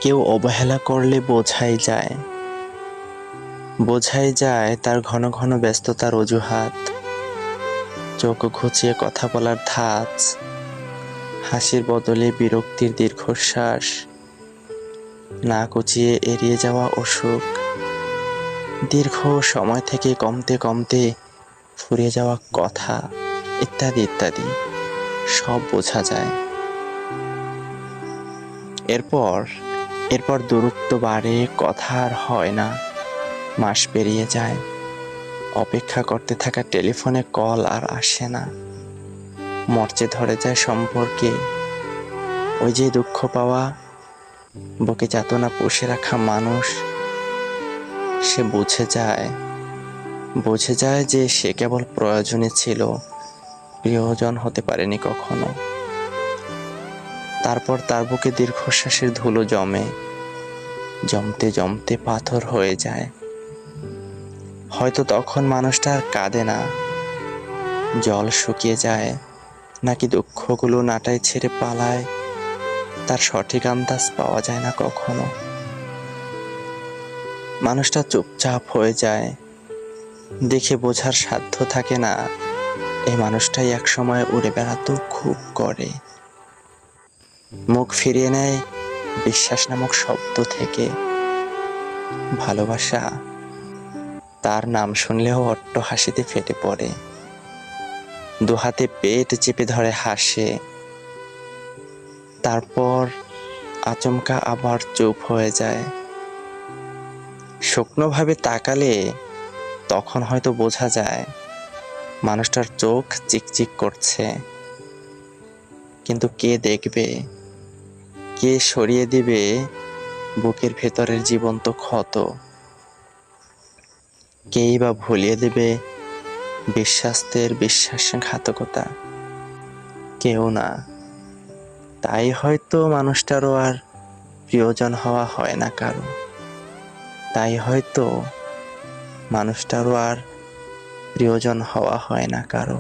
কেউ অবহেলা করলে বোঝাই যায় তার ঘন ঘন ব্যস্ততার অজুহাত, চোখ ঘুচিয়ে কথা বলার ধাঁচ, হাসির বদলে বিরক্তির দীর্ঘশ্বাস, না কুচিয়ে এড়িয়ে যাওয়া অসুখ, দীর্ঘ সময় থেকে কমতে কমতে ফুরিয়ে যাওয়া কথা, ইত্যাদি ইত্যাদি সব বোঝা যায়। এরপর দূরত্ব বাড়ে, কথা আর হয় না, মাস পেরিয়ে যায়, অপেক্ষা করতে থাকা টেলিফোনে কল আর আসে না, মরচে ধরে যায় সম্পর্কে। ওই যে দুঃখ পাওয়া, বুকে যাতনা পুষে রাখা মানুষ, সে বুঝে যায় যে সে কেবল প্রয়োজনে ছিল, প্রিয়জন হতে পারেনি কখনো। তারপর তার বুকে দীর্ঘশ্বাসের ধুলো জমতে জমতে পাথর হয়ে যায়। হয়তো তখন মানুষটা আর কাঁদে না, জল শুকিয়ে যায়, নাকি দুঃখগুলো নাটাই ছেড়ে পালায়, তার সঠিক আন্দাজ পাওয়া যায় না কখনো। মানুষটা চুপচাপ হয়ে যায়, দেখে বোঝার সাধ্য থাকে না এই মানুষটাই একসময় উড়ে বেড়াতো খুব করে। মুখ ফিরিয়ে নেয় বিশ্বাস নামক শব্দ থেকে। ভালোবাসা তার নাম শুনলেও অট্ট হাসিতে ফেটে পড়ে, দুহাতে পেট চেপে ধরে হাসে, তারপর আচমকা আবার চুপ হয়ে যায়। শুকনোভাবে তাকালে তখন হয়তো বোঝা যায় মানুষটার চোখ চিকচিক করছে, কিন্তু কে দেখবে, কে সরিয়ে দিবে বুকের ভেতরের জীবন্ত ক্ষত, কেই বা ভুলিয়ে দেবে বিশ্বাসঘাতকতা? কেউ না। তাই হয়তো মানুষটারও আর প্রিয়জন হওয়া হয় না কারো, তাই হয়তো মানুষটারও আর প্রিয়জন হওয়া হয় না কারো।